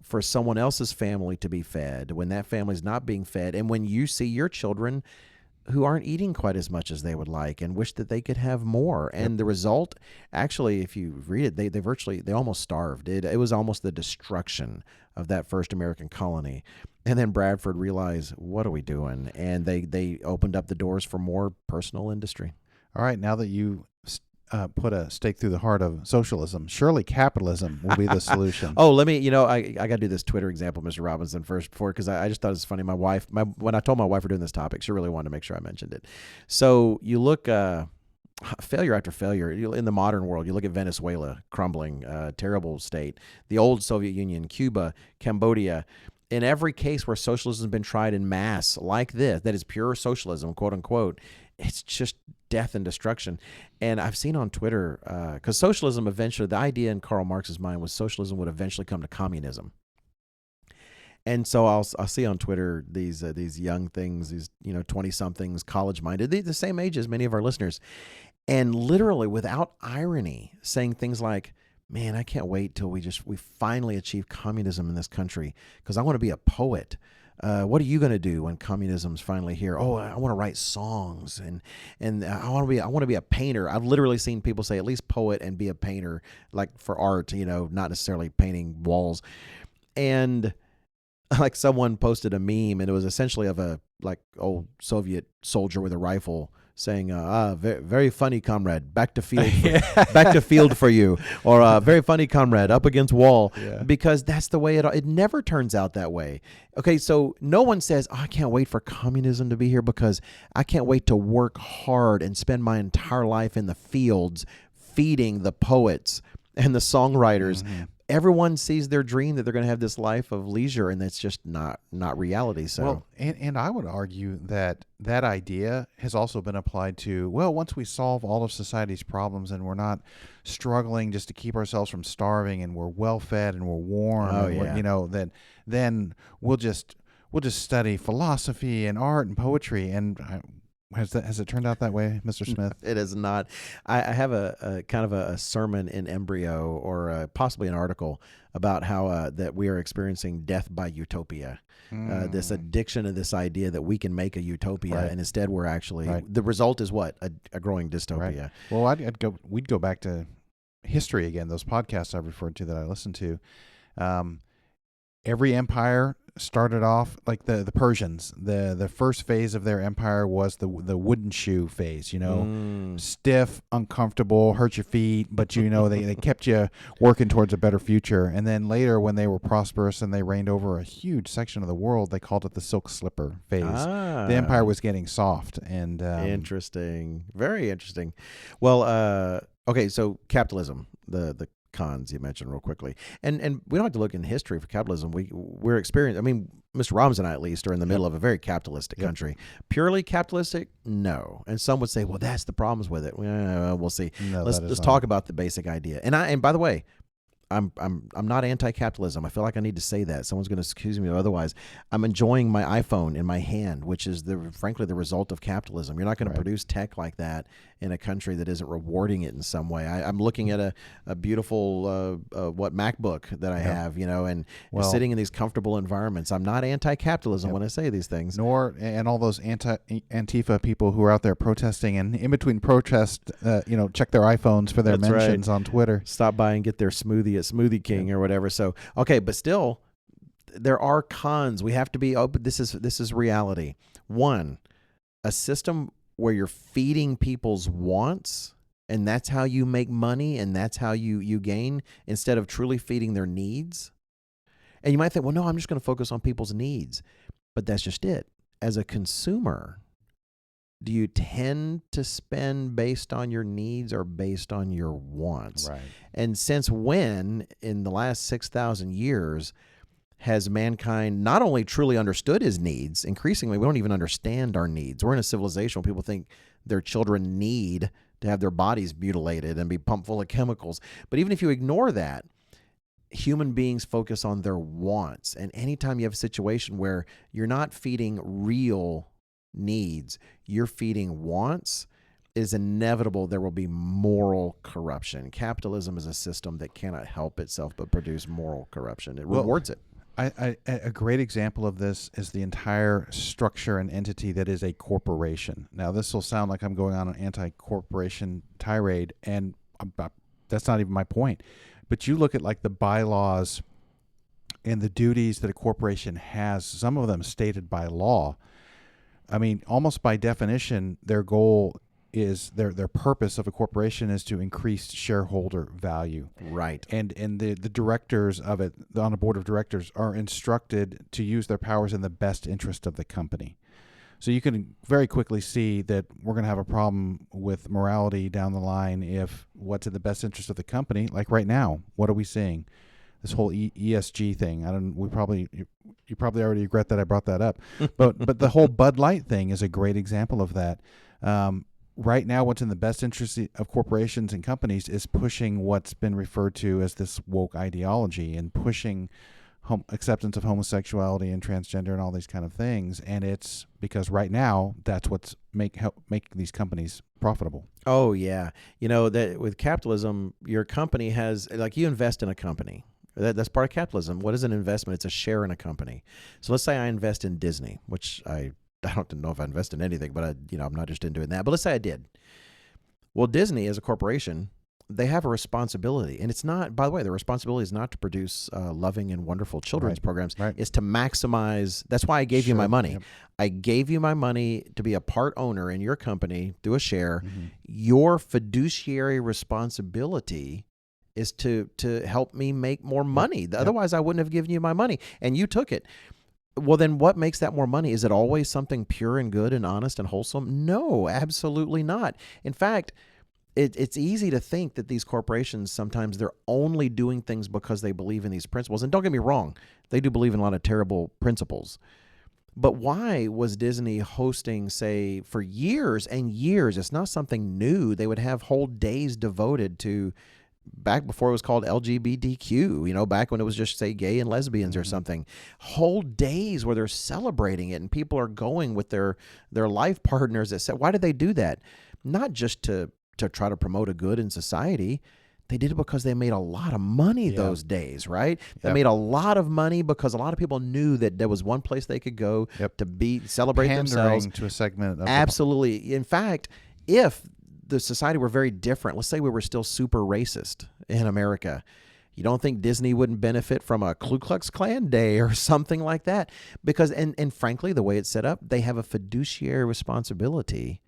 for someone else's family to be fed when that family's not being fed, and when you see your children who aren't eating quite as much as they would like and wish that they could have more. And the result, actually, if you read it, they almost starved. It was almost the destruction of that first American colony. And then Bradford realized, what are we doing? And they opened up the doors for more personal industry. All right, now that you put a stake through the heart of socialism, surely capitalism will be the solution. Oh, let me, I got to do this Twitter example, Mr. Robinson, because I just thought it was funny. My wife, when I told my wife we're doing this topic, she really wanted to make sure I mentioned it. So you look, failure after failure, in the modern world, you look at Venezuela, crumbling, terrible state, the old Soviet Union, Cuba, Cambodia. In every case where socialism has been tried in mass like this, that is pure socialism, quote unquote, it's just death and destruction. And I've seen on Twitter, because socialism eventually, the idea in Karl Marx's mind was socialism would eventually come to communism. And so I'll see on Twitter these young things, these 20-somethings, college-minded, the same age as many of our listeners, and literally without irony, saying things like, "Man, I can't wait till we finally achieve communism in this country because I want to be a poet. What are you going to do when communism's finally here? Oh, I want to write songs and I want to be a painter." I've literally seen people say at least poet and be a painter, like for art, not necessarily painting walls. And like someone posted a meme, and it was essentially of a like old Soviet soldier with a rifle saying, very, very funny, comrade, back to field, back to field for you, or very funny, comrade, up against wall, because that's the way it never turns out that way. Okay, so no one says, I can't wait for communism to be here because I can't wait to work hard and spend my entire life in the fields feeding the poets and the songwriters. Mm-hmm. Everyone sees their dream that they're going to have this life of leisure, and that's just not reality. So, well, and I would argue that idea has also been applied to, well, once we solve all of society's problems and we're not struggling just to keep ourselves from starving, and we're well fed and we're warm, then we'll just study philosophy and art and poetry. And has it turned out that way, Mr. Smith? It is not. I have a kind of a sermon in embryo, or possibly an article about how that we are experiencing death by utopia. This addiction to this idea that we can make a utopia, and instead we're actually the result is what? A growing dystopia. Right. Well, we'd go back to history again. Those podcasts I referred to that I listened to. Every empire started off like the Persians. The first phase of their empire was the wooden shoe phase, stiff, uncomfortable, hurt your feet, but they kept you working towards a better future. And then later, when they were prosperous and they reigned over a huge section of the world, they called it the silk slipper phase. The empire was getting soft. And interesting, very interesting. Well, okay, so capitalism, the cons you mentioned real quickly, and we don't have to look in history for capitalism. We're experiencing, I mean, Mr. Robinson and I at least are in the middle of a very capitalistic country. Purely capitalistic, no. And some would say, well, that's the problems with it. We'll see. No, let's talk about the basic idea. And by the way, I'm not anti-capitalism. I feel like I need to say that. Someone's going to accuse me of otherwise. I'm enjoying my iPhone in my hand, which is frankly the result of capitalism. You're not going to produce tech like that in a country that isn't rewarding it in some way. I'm looking at a beautiful MacBook that I have, and sitting in these comfortable environments. I'm not anti-capitalism when I say these things. And all those Antifa people who are out there protesting, and in between protests, check their iPhones for their mentions on Twitter. Stop by and get their smoothie at Smoothie King or whatever. So, okay, but still, there are cons. We have to be open. This is reality. One, a system where you're feeding people's wants, and that's how you make money, and that's how you gain, instead of truly feeding their needs. And you might think, well, no, I'm just going to focus on people's needs. But that's just it. As a consumer, do you tend to spend based on your needs or based on your wants? Right. And since when, in the last 6,000 years, has mankind not only truly understood his needs? Increasingly, we don't even understand our needs. We're in a civilization where people think their children need to have their bodies mutilated and be pumped full of chemicals. But even if you ignore that, human beings focus on their wants. And anytime you have a situation where you're not feeding real needs, you're feeding wants, it is inevitable there will be moral corruption. Capitalism is a system that cannot help itself but produce moral corruption. It rewards it. A great example of this is the entire structure and entity that is a corporation. Now, this will sound like I'm going on an anti-corporation tirade, and that's not even my point. But you look at like the bylaws and the duties that a corporation has, some of them stated by law. I mean, almost by definition, their goal is their purpose of a corporation is to increase shareholder value. Right. And the directors of it on the board of directors are instructed to use their powers in the best interest of the company. So you can very quickly see that we're going to have a problem with morality down the line if what's in the best interest of the company, like right now, what are we seeing? This whole ESG thing. You probably already regret that I brought that up. But the whole Bud Light thing is a great example of that. Right now, what's in the best interest of corporations and companies is pushing what's been referred to as this woke ideology and pushing acceptance of homosexuality and transgender and all these kind of things. And it's because right now that's what's making these companies profitable. Oh, yeah. You know, that with capitalism, your company has, like, you invest in a company. That's part of capitalism. What is an investment? It's a share in a company. So let's say I invest in Disney, which I don't know if I invest in anything, but I'm not interested in doing that. But let's say I did. Well, Disney as a corporation, they have a responsibility, and it's not. By the way, the responsibility is not to produce loving and wonderful children's programs. Right. It's to maximize. That's why I gave you my money. Yep. I gave you my money to be a part owner in your company, do a share. Mm-hmm. Your fiduciary responsibility is to help me make more money. Yep. Otherwise, I wouldn't have given you my money, and you took it. Well, then what makes that more money? Is it always something pure and good and honest and wholesome? No, absolutely not. In fact, it's easy to think that these corporations, sometimes they're only doing things because they believe in these principles. And don't get me wrong, they do believe in a lot of terrible principles. But why was Disney hosting, say, for years and years? It's not something new. They would have whole days devoted to, back before it was called LGBTQ, back when it was just, say, gay and lesbians or something, whole days where they're celebrating it and people are going with their life partners. That said, why did they do that? Not just to try to promote a good in society. They did it because they made a lot of money those days, right? They made a lot of money because a lot of people knew that there was one place they could go to celebrate themselves. To a segment of Absolutely. In fact, if the society were very different, let's say we were still super racist in America, you don't think Disney wouldn't benefit from a Ku Klux Klan day or something like that? Because, and frankly, the way it's set up, they have a fiduciary responsibility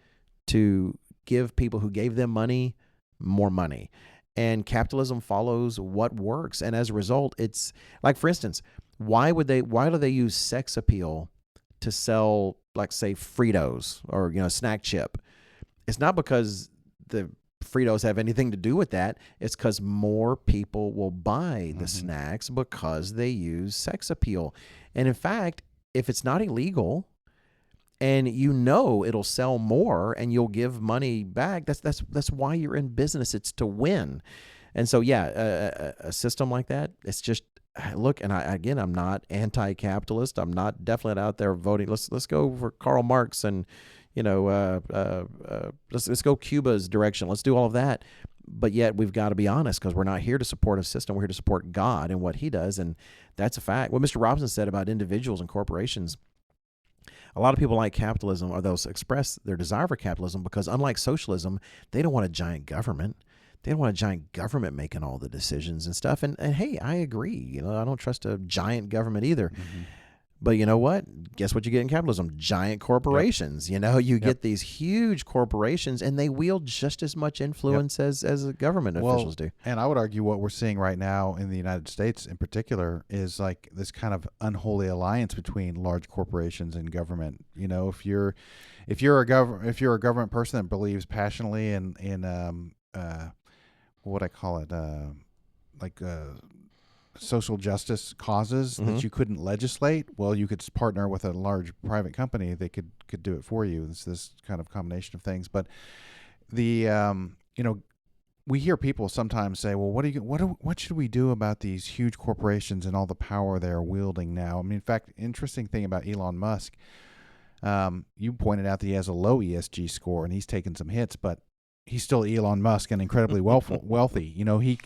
to give people who gave them money more money. And capitalism follows what works. And as a result, it's like, for instance, why do they use sex appeal to sell, like, say, Fritos or, snack chip? It's not because the Fritos have anything to do with that. It's because more people will buy the snacks because they use sex appeal. And in fact, if it's not illegal and it'll sell more and you'll give money back, that's why you're in business. It's to win. And so, a system like that, it's just, look, and I'm not anti-capitalist. I'm not definitely out there voting. Let's go for Karl Marx and let's go Cuba's direction. Let's do all of that. But yet we've got to be honest, because we're not here to support a system. We're here to support God and what he does. And that's a fact. What Mr. Robinson said about individuals and corporations, a lot of people like capitalism, or those express their desire for capitalism because, unlike socialism, they don't want a giant government. They don't want a giant government making all the decisions and stuff. And hey, I agree. I don't trust a giant government either. But you know what? Guess what you get in capitalism? Giant corporations. You know, you get these huge corporations, and they wield just as much influence as the government officials do. And I would argue what we're seeing right now in the United States in particular is like this kind of unholy alliance between large corporations and government. You know, if you're a government person that believes passionately in what I call it, social justice causes that you couldn't legislate, well, you could partner with a large private company. They could do it for you. It's this kind of combination of things. But the we hear people sometimes say, well, what should we do about these huge corporations and all the power they're wielding now? I mean, in fact, interesting thing about Elon Musk, you pointed out that he has a low ESG score and he's taken some hits, but he's still Elon Musk and incredibly wealthy. You know, he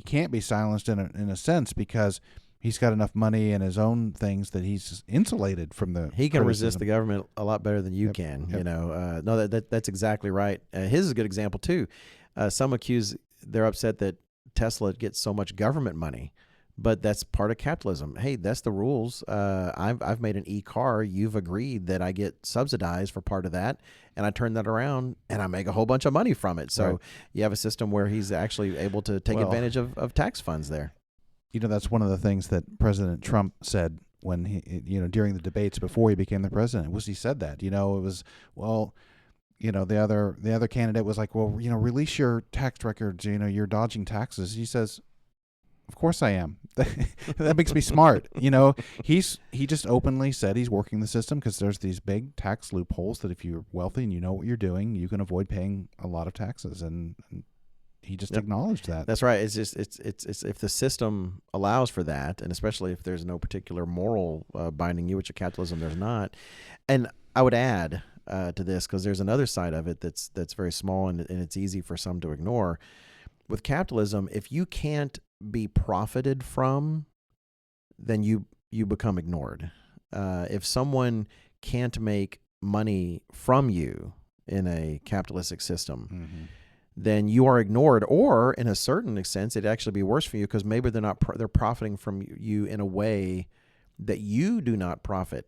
can't be silenced in a sense because he's got enough money and his own things that he's insulated from the. He can resist the government a lot better than you can. Yep. You know, no, that's exactly right. His is a good example too. Some they're upset that Tesla gets so much government money. But that's part of capitalism. Hey, that's the rules. I've made an e-car. You've agreed that I get subsidized for part of that, and I turn that around and I make a whole bunch of money from it. So you have a system where he's actually able to take advantage of tax funds there. You know, that's one of the things that President Trump said when during the debates before he became the president. He said that. You know, it was the other candidate was like, well, release your tax records. You know, you're dodging taxes. He says, of course I am. That makes me smart. You know, he just openly said he's working the system because there's these big tax loopholes that if you're wealthy and you know what you're doing, you can avoid paying a lot of taxes. And he just acknowledged that. That's right. It's just it's if the system allows for that, and especially if there's no particular moral binding you, which in capitalism there's not. And I would add to this, because there's another side of it that's very small and it's easy for some to ignore. With capitalism, if you can't be profited from, then you become ignored. If someone can't make money from you in a capitalistic system, then you are ignored. Or in a certain sense, it'd actually be worse for you because maybe they're profiting from you in a way that you do not profit.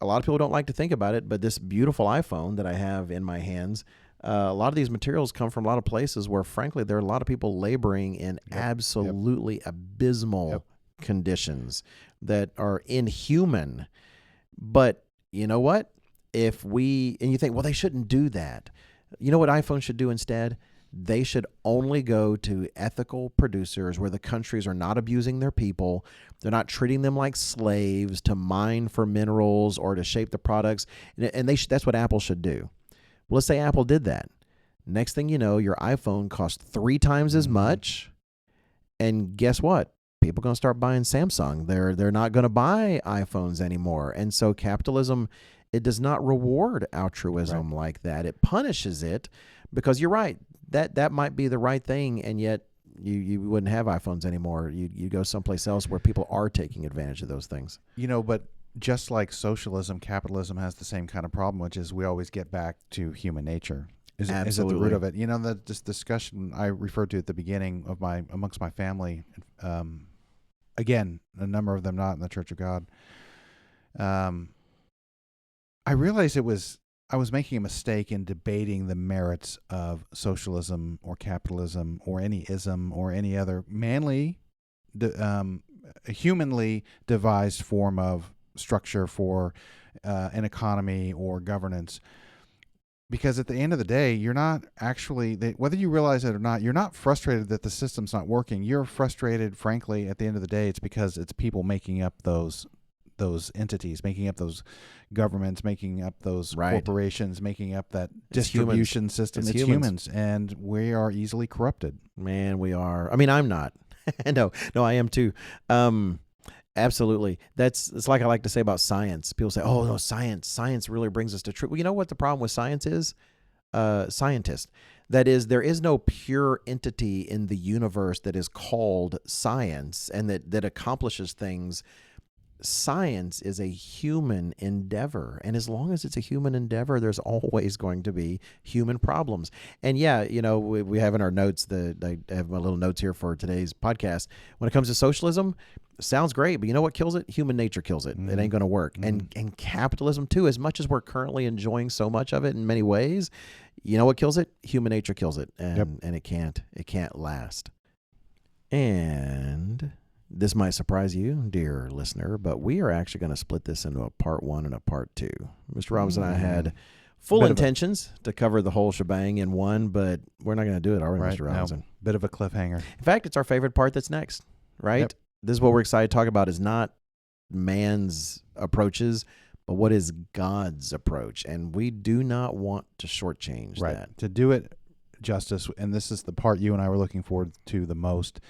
A lot of people don't like to think about it, but this beautiful iPhone that I have in my hands, a lot of these materials come from a lot of places where, frankly, there are a lot of people laboring in absolutely abysmal conditions that are inhuman. But you know what? And you think, well, they shouldn't do that. You know what iPhone should do instead? They should only go to ethical producers where the countries are not abusing their people. They're not treating them like slaves to mine for minerals or to shape the products. And that's what Apple should do. Well, let's say Apple did that. Next thing you know, your iPhone costs 3 times as much. And guess what? People are going to start buying Samsung. They're not going to buy iPhones anymore. And so capitalism, it does not reward altruism like that. It punishes it because you're right. That might be the right thing, and yet you wouldn't have iPhones anymore. You go someplace else where people are taking advantage of those things. You know, but just like socialism, capitalism has the same kind of problem, which is we always get back to human nature. Is at the root of it. You know, this discussion I referred to at the beginning of amongst my family, again, a number of them not in the Church of God. I realized I was making a mistake in debating the merits of socialism or capitalism or any ism or any other humanly devised form of structure for an economy or governance. Because at the end of the day, you're not actually, whether you realize it or not, you're not frustrated that the system's not working. You're frustrated, frankly, at the end of the day, it's because it's people making up those entities, making up those governments, making up those corporations, making up that distribution system. It's humans, and we are easily corrupted. Man, we are. I mean, I'm not. No, I am too. Absolutely. It's like I like to say about science. People say, oh, no, science really brings us to truth. Well, you know what the problem with science is? Scientist. That is, there is no pure entity in the universe that is called science and that accomplishes things. Science is a human endeavor. And as long as it's a human endeavor, there's always going to be human problems. And yeah, you know, we have in our notes, I have my little notes here for today's podcast. When it comes to socialism sounds great, but you know what kills it? Human nature kills it. It ain't going to work. And capitalism too, as much as we're currently enjoying so much of it in many ways, you know what kills it? Human nature kills it. And it can't last. And this might surprise you, dear listener, but we are actually going to split this into a part 1 and a part 2. Mr. Robinson and I had full intentions to cover the whole shebang in one, but we're not going to do it, are we, Mr. Robinson? No, bit of a cliffhanger. In fact, it's our favorite part that's next, right? Yep. This is what we're excited to talk about, is not man's approaches, but what is God's approach. And we do not want to shortchange that. To do it justice, and this is the part you and I were looking forward to the most,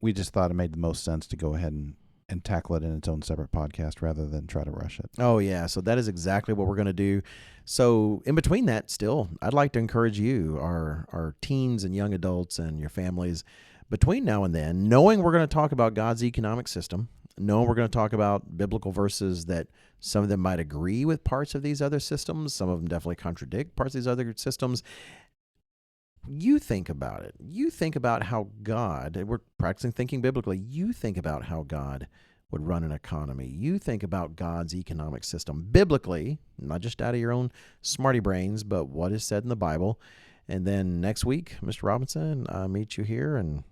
we just thought it made the most sense to go ahead and tackle it in its own separate podcast rather than try to rush it. Oh, yeah. So that is exactly what we're going to do. So in between that, still, I'd like to encourage you, our teens and young adults and your families, between now and then, knowing we're going to talk about God's economic system, knowing we're going to talk about biblical verses that some of them might agree with parts of these other systems, some of them definitely contradict parts of these other systems. You think about it. You think about how God, we're practicing thinking biblically, you think about how God would run an economy. You think about God's economic system biblically, not just out of your own smarty brains, but what is said in the Bible. And then next week, Mr. Robinson, I'll meet you here and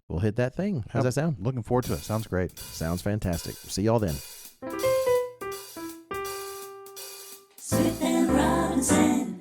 we'll hit that thing. How's that sound? Looking forward to it. Sounds great. Sounds fantastic. See y'all then. Smith and Robinson.